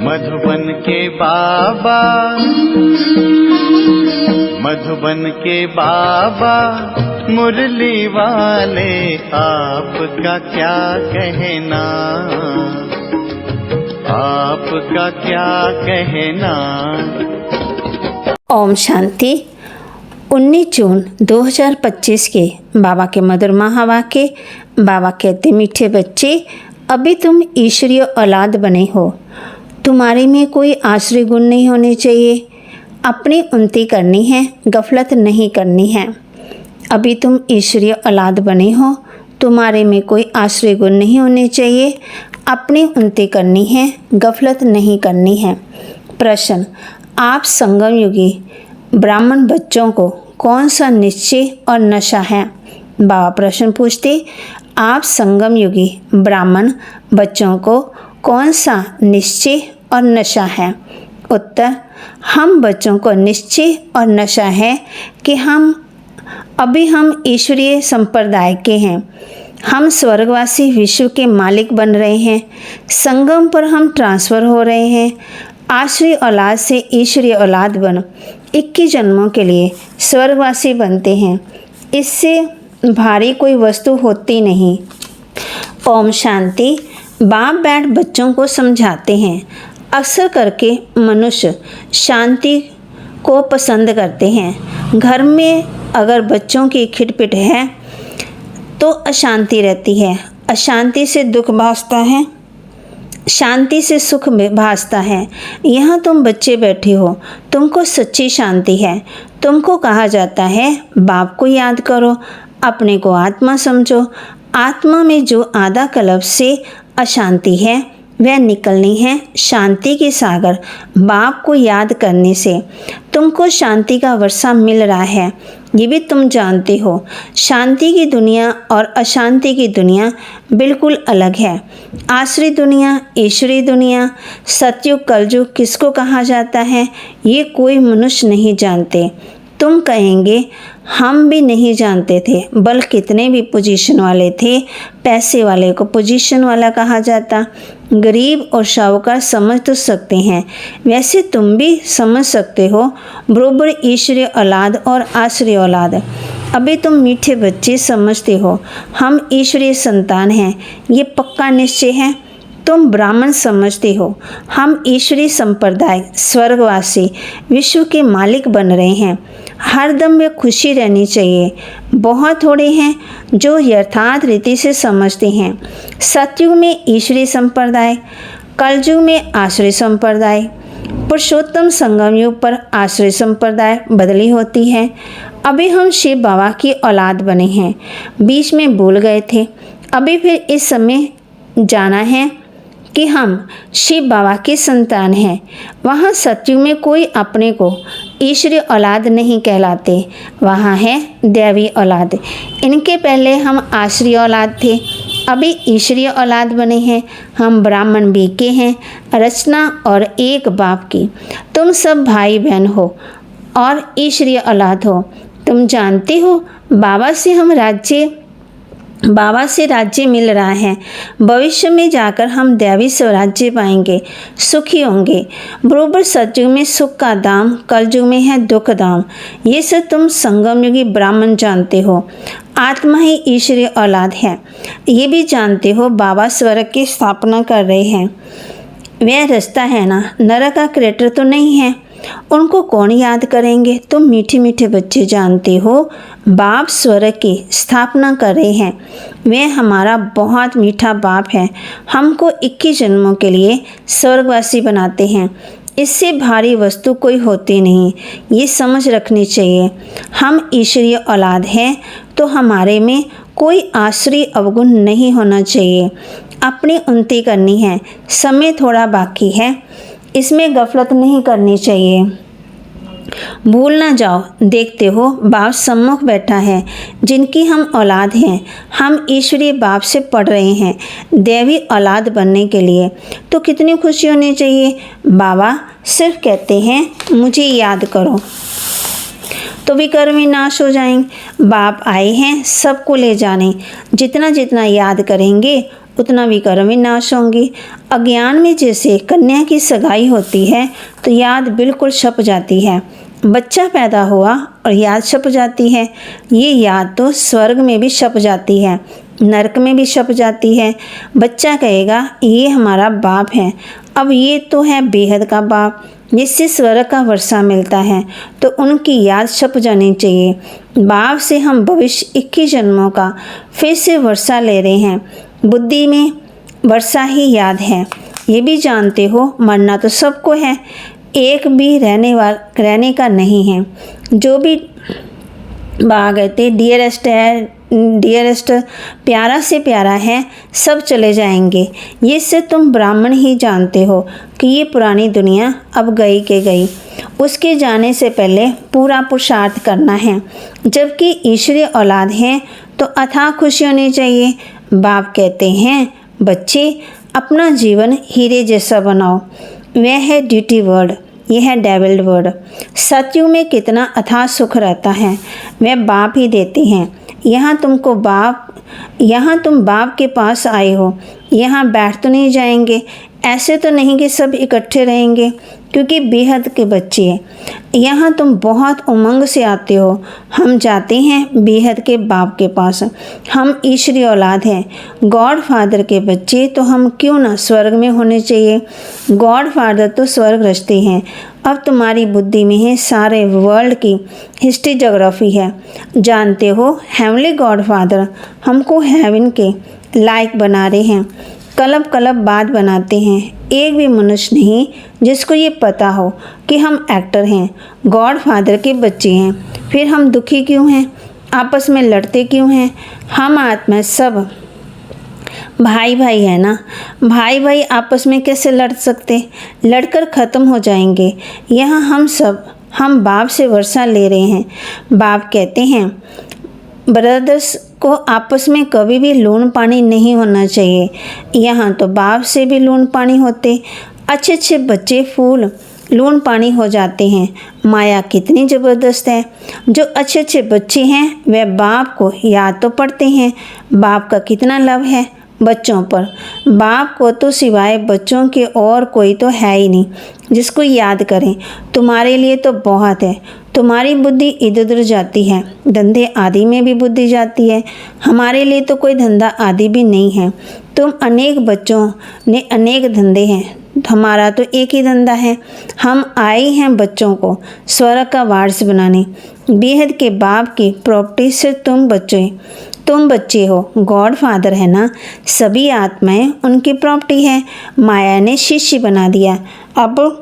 मधुबन के बाबा, मधुबन के बाबा मुरली वाले, आपका क्या कहना, आपका क्या कहना। ओम शांति। 19 जून 2025 के बाबा के मधुर महावाक्य। बाबा कहते, मीठे बच्चे, अभी तुम ईश्वरीय औलाद बने हो। तुम्हारे में कोई आश्रय गुण नहीं होने चाहिए। अपनी उन्नति करनी है, गफलत नहीं करनी है। अभी तुम ईश्वरीय औलाद बने हो, तुम्हारे में कोई आश्रय गुण नहीं होने चाहिए। अपनी उन्नति करनी है, गफलत नहीं करनी है। प्रश्न, आप संगम युगी ब्राह्मण बच्चों को कौन सा निश्चय और नशा है? बाबा प्रश्न पूछते, आप संगम युगी ब्राह्मण बच्चों को कौन सा निश्चय और नशा है? उत्तर, हम बच्चों को निश्चय और नशा है कि हम ईश्वरीय संप्रदाय के हैं। हम स्वर्गवासी विश्व के मालिक बन रहे हैं। संगम पर हम ट्रांसफ़र हो रहे हैं। आश्रय औलाद से ईश्वरीय औलाद बन 21 जन्मों के लिए स्वर्गवासी बनते हैं। इससे भारी कोई वस्तु होती नहीं। ओम शांति। बाप बैठ बच्चों को समझाते हैं। अक्सर करके मनुष्य शांति को पसंद करते हैं। घर में अगर बच्चों की खिटपिट है तो अशांति रहती है। अशांति से दुख भासता है, शांति से सुख भासता है। यहाँ तुम बच्चे बैठे हो, तुमको सच्ची शांति है। तुमको कहा जाता है बाप को याद करो, अपने को आत्मा समझो। आत्मा में जो आधा कल्प से अशांति है वह निकलनी है शांति के सागर। बाप को याद करने से तुमको शांति का वर्षा मिल रहा है, ये भी तुम जानते हो। शांति की दुनिया और अशांति की दुनिया बिल्कुल अलग है। आसुरी दुनिया, ईश्वरी दुनिया, सतयुग कलयुग किसको कहा जाता है ये कोई मनुष्य नहीं जानते। तुम कहेंगे हम भी नहीं जानते थे, बल कितने भी पोजीशन वाले थे। पैसे वाले को पोजीशन वाला कहा जाता। गरीब और शाहूकार समझ तो सकते हैं, वैसे तुम भी समझ सकते हो। बरोबर ईश्वरीय औलाद और आश्रय औलाद। अभी तुम मीठे बच्चे समझते हो हम ईश्वरीय संतान हैं, ये पक्का निश्चय है। तुम ब्राह्मण समझते हो हम ईश्वरीय संप्रदाय स्वर्गवासी विश्व के मालिक बन रहे हैं। हर दम में खुशी रहनी चाहिए। बहुत थोड़े हैं जो यथार्थ रीति से समझते हैं। सतयुग में ईश्वरीय संप्रदाय, कलयुग में आश्रय संप्रदाय, पुरुषोत्तम संगम युग पर आश्रय संप्रदाय बदली होती है। अभी हम शिव बाबा की औलाद बने हैं, बीच में भूल गए थे। अभी फिर इस समय जाना है कि हम शिव बाबा की संतान हैं। वहाँ सतयुग में कोई अपने को ईश्वरीय औलाद नहीं कहलाते, वहाँ है दैवी औलाद। इनके पहले हम आश्रय औलाद थे, अभी ईश्वरीय औलाद बने हैं। हम ब्राह्मण बीके हैं, रचना और एक बाप की। तुम सब भाई बहन हो और ईश्वरीय औलाद हो। तुम जानते हो बाबा से राज्य मिल रहा है। भविष्य में जाकर हम दैवी स्वराज्य पाएंगे, सुखी होंगे। बरोबर सतयुग में सुख का दाम, कलयुग में है दुख दाम। ये सब तुम संगम युगी ब्राह्मण जानते हो। आत्मा ही ईश्वरीय औलाद है, ये भी जानते हो। बाबा स्वर्ग की स्थापना कर रहे हैं, वह रास्ता है ना, नरक का क्रिएटर तो नहीं है। उनको कौन याद करेंगे? तुम मीठे मीठे बच्चे जानते हो बाप स्वर्ग की स्थापना कर रहे हैं। वह हमारा बहुत मीठा बाप है, हमको 21 जन्मों के लिए स्वर्गवासी बनाते हैं। इससे भारी वस्तु कोई होती नहीं, ये समझ रखनी चाहिए। हम ईश्वरीय औलाद हैं तो हमारे में कोई आश्रय अवगुण नहीं होना चाहिए। अपनी उन्नति करनी है, समय थोड़ा बाकी है, इसमें गफलत नहीं करनी चाहिए। भूल ना जाओ, देखते हो बाप सम्मुख बैठा है, जिनकी हम औलाद हैं। हम ईश्वरीय बाप से पढ़ रहे हैं दैवी औलाद बनने के लिए, तो कितनी खुशी होनी चाहिए। बाबा सिर्फ कहते हैं मुझे याद करो, तो विकर्म नाश हो जाएंगे। बाप आए हैं सबको ले जाने, जितना जितना याद करेंगे उतना विकर्म नाश होंगे। अज्ञान में जैसे कन्या की सगाई होती है तो याद बिल्कुल छप जाती है। बच्चा पैदा हुआ और याद छप जाती है। ये याद तो स्वर्ग में भी छप जाती है, नरक में भी छप जाती है। बच्चा कहेगा ये हमारा बाप है। अब ये तो है बेहद का बाप, जिससे स्वर्ग का वर्षा मिलता है, तो उनकी याद छप जानी चाहिए। बाप से हम भविष्य 21 जन्मों का फिर से वर्षा ले रहे हैं। बुद्धि में वर्षा ही याद है। ये भी जानते हो मरना तो सबको है, एक भी रहने का नहीं है। जो भी बाग कहते डियरेस्ट है, डियरेस्ट प्यारा से प्यारा है, सब चले जाएंगे। ये से तुम ब्राह्मण ही जानते हो कि ये पुरानी दुनिया अब गई के गई। उसके जाने से पहले पूरा पुरुषार्थ करना है। जबकि ईश्वरीय औलाद है तो अथाह खुशी होनी चाहिए। बाप कहते हैं बच्चे अपना जीवन हीरे जैसा बनाओ। वह है ड्यूटी वर्ड, यह है डेविल्ड वर्ड। सतयुग में कितना अथाह सुख रहता है, वह बाप ही देते हैं। यहाँ तुम बाप के पास आए हो, यहाँ बैठ तो नहीं जाएंगे। ऐसे तो नहीं कि सब इकट्ठे रहेंगे, क्योंकि बेहद के बच्चे हैं। यहाँ तुम बहुत उमंग से आते हो। हम जाते हैं बेहद के बाप के पास। हम ईश्वरीय औलाद हैं, गॉड फादर के बच्चे, तो हम क्यों ना स्वर्ग में होने चाहिए। गॉड फादर तो स्वर्ग रचते हैं। अब तुम्हारी बुद्धि में है सारे वर्ल्ड की हिस्ट्री जोग्राफी है। जानते हो हेवनली गॉड फादर हमको हेवन के लायक बना रहे हैं। कलब कलब बात बनाते हैं। एक भी मनुष्य नहीं जिसको ये पता हो कि हम एक्टर हैं, गॉड फादर के बच्चे हैं। फिर हम दुखी क्यों हैं, आपस में लड़ते क्यों हैं। हम आत्मा सब भाई भाई है ना। भाई भाई आपस में कैसे लड़ सकते, लड़कर ख़त्म हो जाएंगे। यहाँ हम बाप से वर्षा ले रहे हैं। बाप कहते हैं ब्रदर्स को आपस में कभी भी लून पानी नहीं होना चाहिए। यहाँ तो बाप से भी लून पानी होते। अच्छे अच्छे बच्चे फूल लून पानी हो जाते हैं। माया कितनी ज़बरदस्त है। जो अच्छे अच्छे बच्चे हैं वे बाप को याद तो पड़ते हैं। बाप का कितना लव है बच्चों पर। बाप को तो सिवाय बच्चों के और कोई तो है ही नहीं जिसको याद करें। तुम्हारे लिए तो बहुत है। तुम्हारी बुद्धि इधर उधर जाती है, धंधे आदि में भी बुद्धि जाती है। हमारे लिए तो कोई धंधा आदि भी नहीं है। तुम अनेक बच्चों ने अनेक धंधे हैं, हमारा तो एक ही धंधा है। हम आए हैं बच्चों को स्वर्ग का वारिस बनाने। बेहद के बाप की प्रॉपर्टी से तुम बच्चे हो। गॉड फादर है ना, सभी आत्माएं उनकी प्रॉपर्टी है। माया ने शिष्य बना दिया, अब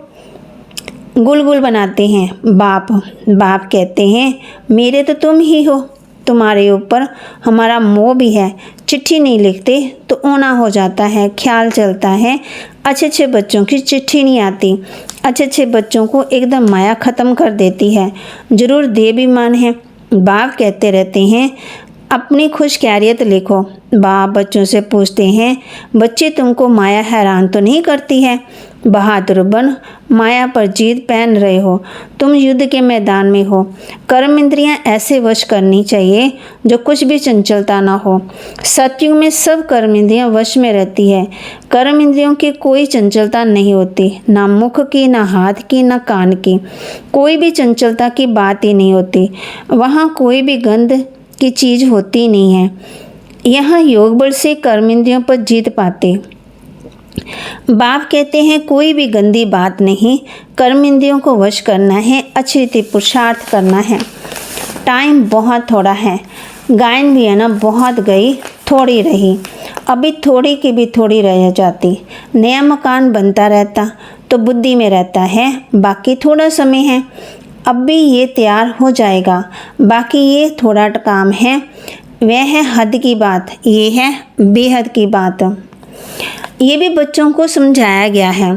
गुलगुल बनाते हैं। बाप कहते हैं मेरे तो तुम ही हो, तुम्हारे ऊपर हमारा मोह भी है। चिट्ठी नहीं लिखते तो ओना हो जाता है, ख्याल चलता है। अच्छे अच्छे बच्चों की चिट्ठी नहीं आती। अच्छे अच्छे बच्चों को एकदम माया ख़त्म कर देती है। जरूर देवीमान है। बाप कहते रहते हैं अपनी खुश कैरियत लिखो। बाप बच्चों से पूछते हैं बच्चे तुमको माया हैरान तो नहीं करती है। बहादुर बन माया पर जीत पहन रहे हो। तुम युद्ध के मैदान में हो। कर्म इंद्रियां ऐसे वश करनी चाहिए जो कुछ भी चंचलता ना हो। सतयुग में सब कर्म इंद्रियां वश में रहती है। कर्म इंद्रियों की कोई चंचलता नहीं होती, ना मुख की, ना हाथ की, ना कान की। कोई भी चंचलता की बात ही नहीं होती। वहाँ कोई भी गंध की चीज़ होती नहीं है। यहाँ योग बल से कर्म इंद्रियों पर जीत पाते। बाप कहते हैं कोई भी गंदी बात नहीं, कर्म इंद्रियों को वश करना है, अच्छी रीति पुरुषार्थ करना है। टाइम बहुत थोड़ा है। गायन भी है ना, बहुत गई थोड़ी रही। अभी थोड़ी की भी थोड़ी रह जाती। नया मकान बनता रहता तो बुद्धि में रहता है बाकी थोड़ा समय है। अब भी ये तैयार हो जाएगा, बाकी ये थोड़ा काम है। वह है हद की बात, ये है बेहद की बात। ये भी बच्चों को समझाया गया है।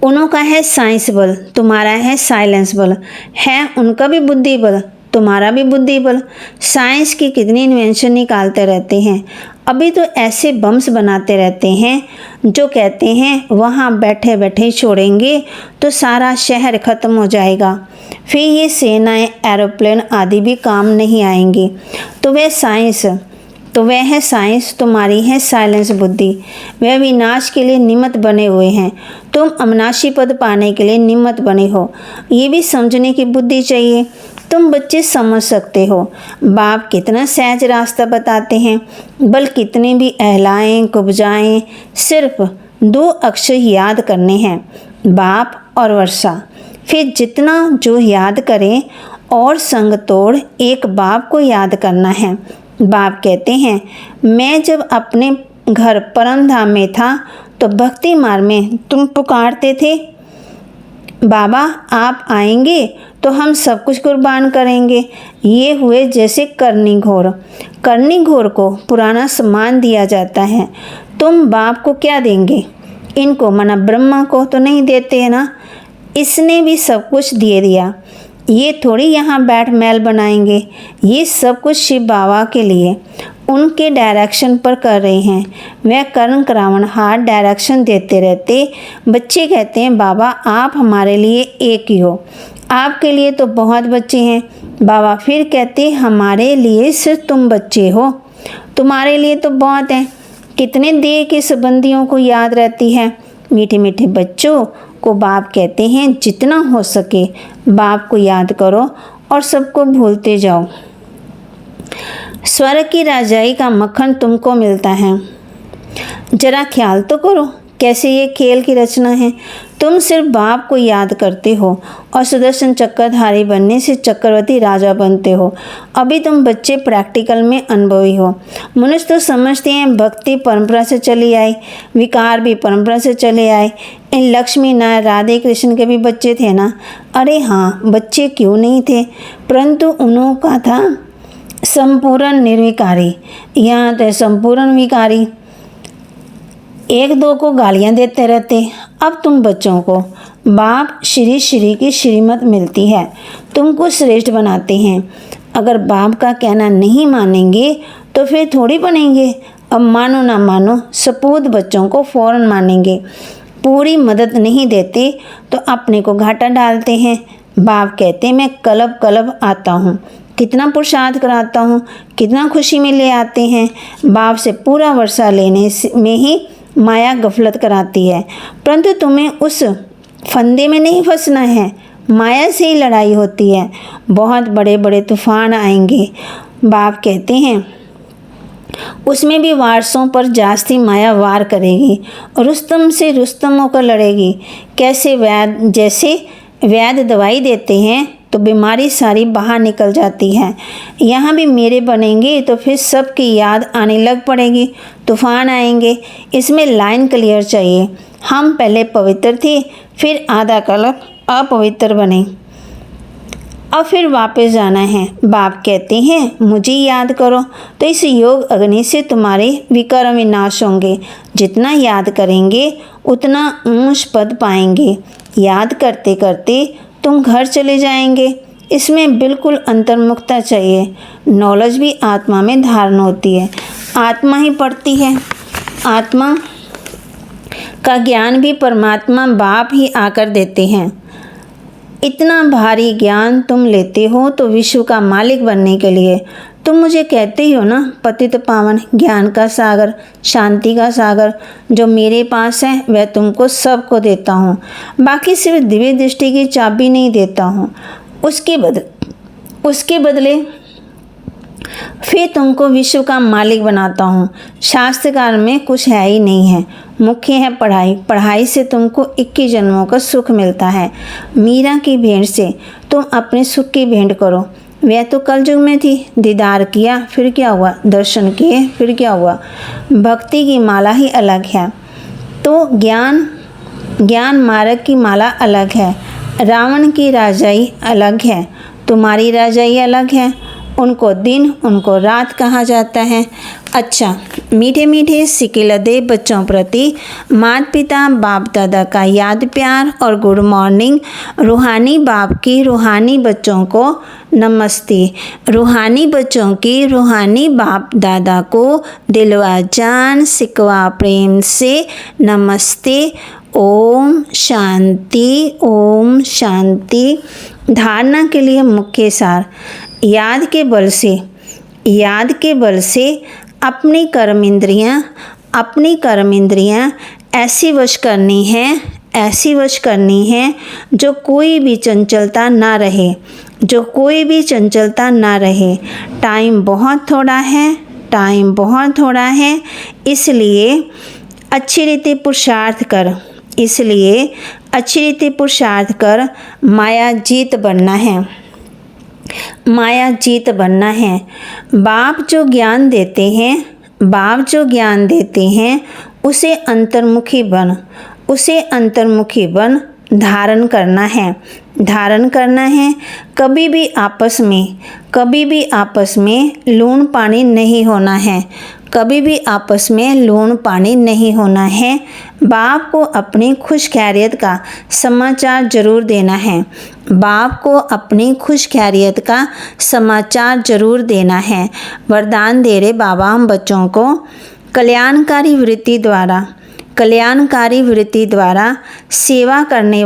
उनका है साइंस बल, तुम्हारा है साइलेंस बल। है उनका भी बुद्धि बल, तुम्हारा भी बुद्धि बल। साइंस की कितनी इन्वेंशन निकालते रहते हैं। अभी तो ऐसे बम्स बनाते रहते हैं जो कहते हैं वहाँ बैठे बैठे छोड़ेंगे तो सारा शहर ख़त्म हो जाएगा। फिर ये सेनाएं, एरोप्लेन आदि भी काम नहीं आएंगी। तो वे साइंस तो वह है साइंस, तुम्हारी है साइलेंस बुद्धि। वह विनाश के लिए निमित्त बने हुए हैं, तुम अविनाशी पद पाने के लिए निमित्त बने हो। ये भी समझने की बुद्धि चाहिए। तुम बच्चे समझ सकते हो बाप कितना सहज रास्ता बताते हैं। बल कितने भी अहलाएं कुब्जाएं, सिर्फ 2 अक्षर याद करने हैं, बाप और वर्षा। फिर जितना जो याद करें और संग तोड़ एक बाप को याद करना है। बाप कहते हैं, मैं जब अपने घर परम धाम में था तो भक्ति मार्ग में तुम पुकारते थे, बाबा आप आएंगे तो हम सब कुछ कुर्बान करेंगे। ये हुए जैसे करनी घोर। करनी घोर को पुराना सम्मान दिया जाता है। तुम बाप को क्या देंगे? इनको मना ब्रह्मा को तो नहीं देते ना, इसने भी सब कुछ दे दिया। ये थोड़ी यहाँ बैठ महल बनाएंगे, ये सब कुछ शिव बाबा के लिए उनके डायरेक्शन पर कर रहे हैं। वह कर्ण करावण हाथ डायरेक्शन देते रहते। बच्चे कहते हैं बाबा आप हमारे लिए एक ही हो, आपके लिए तो बहुत बच्चे हैं। बाबा फिर कहते हमारे लिए सिर्फ तुम बच्चे हो, तुम्हारे लिए तो बहुत हैं। कितने देर के संबंधियों को याद रहती है। मीठे मीठे बच्चों को बाप कहते हैं जितना हो सके बाप को याद करो और सबको भूलते जाओ। स्वर्ग की राजाई का मक्खन तुमको मिलता है। जरा ख्याल तो करो कैसे ये खेल की रचना है। तुम सिर्फ बाप को याद करते हो और सुदर्शन चक्रधारी बनने से चक्रवर्ती राजा बनते हो। अभी तुम बच्चे प्रैक्टिकल में अनुभवी हो। मनुष्य तो समझते हैं भक्ति परंपरा से चली आई, विकार भी परंपरा से चले आए। इन लक्ष्मी नारायण राधे कृष्ण के भी बच्चे थे ना? अरे हाँ, बच्चे क्यों नहीं थे, परंतु उन्हों का था संपूर्ण निर्विकारी, यहाँ तो संपूर्ण विकारी। 1-2 को गालियाँ देते रहते। अब तुम बच्चों को बाप श्री श्री की श्रीमत मिलती है, तुमको श्रेष्ठ बनाते हैं। अगर बाप का कहना नहीं मानेंगे तो फिर थोड़ी बनेंगे। अब मानो ना मानो सपूत बच्चों को फ़ौरन मानेंगे। पूरी मदद नहीं देते तो अपने को घाटा डालते हैं। बाप कहते मैं कलब कलब आता हूँ, कितना पुरुषार्थ कराता हूँ, कितना खुशी में ले आते हैं। बाप से पूरा वर्षा लेने में ही माया गफलत कराती है, परंतु तुम्हें उस फंदे में नहीं फंसना है। माया से ही लड़ाई होती है। बहुत बड़े बड़े तूफान आएंगे, बाप कहते हैं उसमें भी वारसों पर जास्ती माया वार करेगी और रुस्तम से रुस्तम होकर लड़ेगी। कैसे जैसे वैद्य दवाई देते हैं तो बीमारी सारी बाहर निकल जाती है। यहाँ भी मेरे बनेंगे तो फिर सबकी याद आने लग पड़ेगी। तूफान आएंगे, इसमें लाइन क्लियर चाहिए। हम पहले पवित्र थे, फिर आधा कल्प अपवित्र बने, अब फिर वापस जाना है। बाप कहते हैं मुझे याद करो तो इस योग अग्नि से तुम्हारे विकर्म विनाश होंगे। जितना याद करेंगे उतना ऊंच पद पाएंगे। याद करते करते तुम घर चले जाएंगे। इसमें बिल्कुल अंतर्मुखता चाहिए। नॉलेज भी आत्मा में धारण होती है, आत्मा ही पढ़ती है। आत्मा का ज्ञान भी परमात्मा बाप ही आकर देते हैं। इतना भारी ज्ञान तुम लेते हो तो विश्व का मालिक बनने के लिए। तुम मुझे कहते ही हो ना पतित पावन, ज्ञान का सागर, शांति का सागर जो मेरे पास है वह तुमको सबको देता हूँ। बाकी सिर्फ दिव्य दृष्टि की चाबी नहीं देता हूँ, उसके बदले फिर तुमको विश्व का मालिक बनाता हूँ। शास्त्रकार में कुछ है ही नहीं है, मुख्य है पढ़ाई। पढ़ाई से तुमको 21 जन्मों का सुख मिलता है। मीरा की भेंट से तुम अपने सुख की भेंट करो। वह तो कल युग में थी, दीदार किया फिर क्या हुआ, दर्शन किए फिर क्या हुआ। भक्ति की माला ही अलग है। तो ज्ञान मार्ग की माला अलग है। रावण की राजाई अलग है, तुम्हारी राजाई अलग है। उनको दिन उनको रात कहा जाता है। अच्छा, मीठे मीठे सिकिलदे बच्चों प्रति माता पिता बाप दादा का याद प्यार और गुड मॉर्निंग। रूहानी बाप की रूहानी बच्चों को नमस्ते। रूहानी बच्चों की रूहानी बाप दादा को दिलवा जान सिकवा प्रेम से नमस्ते। ओम शांति, ओम शांति। धारणा के लिए मुख्य सार। याद के बल से अपनी कर्म इंद्रियां ऐसी वश करनी है जो कोई भी चंचलता ना रहे। टाइम बहुत थोड़ा है, इसलिए अच्छी रीति पुरुषार्थ कर माया जीत बनना है। बाप जो ज्ञान देते हैं उसे अंतर्मुखी बन धारण करना है। कभी भी आपस में लूण पानी नहीं होना है। बाप को अपनी खुशखैरियत का समाचार जरूर देना है। वरदान दे रहे बाबा हम बच्चों को कल्याणकारी वृत्ति द्वारा सेवा करने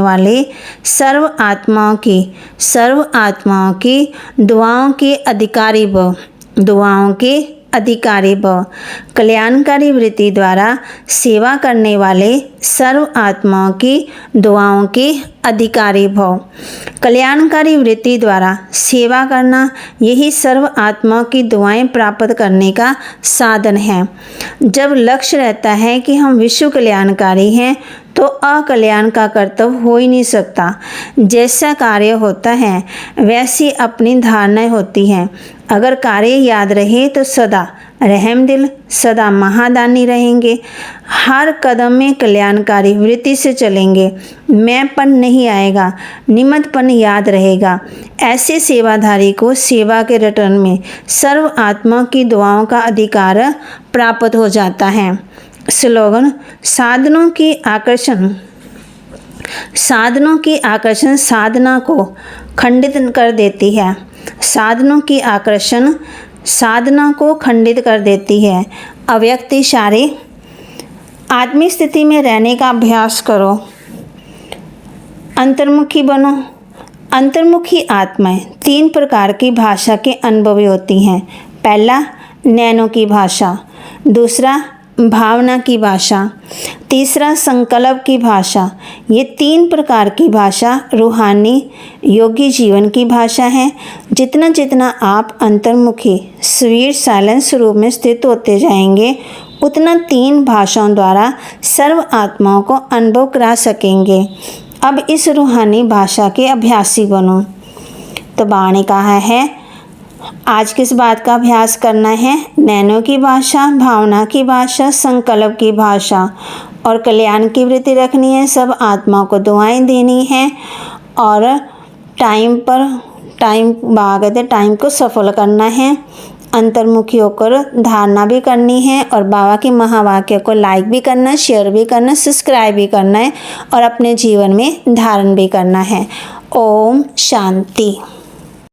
वाले सर्व आत्माओं की दुआओं के अधिकारी भव। कल्याणकारी वृत्ति द्वारा सेवा करने वाले सर्व आत्माओं की दुआओं के अधिकारी भव। कल्याणकारी वृत्ति द्वारा सेवा करना यही सर्व आत्माओं की दुआएं प्राप्त करने का साधन है। जब लक्ष्य रहता है कि हम विश्व कल्याणकारी हैं तो अकल्याण का कर्तव्य हो ही नहीं सकता। जैसा कार्य होता है वैसी अपनी धारणाएं होती हैं। अगर कार्य याद रहे तो सदा रहमदिल, सदा महादानी रहेंगे। हर कदम में कल्याणकारी वृत्ति से चलेंगे। मैंपन नहीं आएगा, निमित्तपन याद रहेगा। ऐसे सेवाधारी को सेवा के रिटर्न में सर्व आत्मा की दुआओं का अधिकार प्राप्त हो जाता है। स्लोगन साधनों की आकर्षण साधना को खंडित कर देती है। साधना को खंडित कर देती है। अव्यक्त इशारे आत्मिक स्थिति में रहने का अभ्यास करो। अंतर्मुखी बनो। अंतर्मुखी आत्माएं 3 प्रकार की भाषा के अनुभवी होती हैं। पहला नैनों की भाषा, दूसरा भावना की भाषा, तीसरा संकल्प की भाषा। ये 3 प्रकार की भाषा रूहानी योगी जीवन की भाषा है। जितना आप अंतर्मुखी स्वीट साइलेंस रूप में स्थित होते जाएंगे उतना 3 भाषाओं द्वारा सर्व आत्माओं को अनुभव करा सकेंगे। अब इस रूहानी भाषा के अभ्यासी बनो। तो बाबा ने कहा है आज किस बात का अभ्यास करना है? नैनों की भाषा, भावना की भाषा, संकल्प की भाषा और कल्याण की वृत्ति रखनी है। सब आत्माओं को दुआएं देनी है और टाइम को सफल करना है। अंतर्मुखी होकर धारणा भी करनी है और बाबा के महावाक्य को लाइक भी करना है, शेयर भी करना है, सब्सक्राइब भी करना है और अपने जीवन में धारण भी करना है। ओम शांति।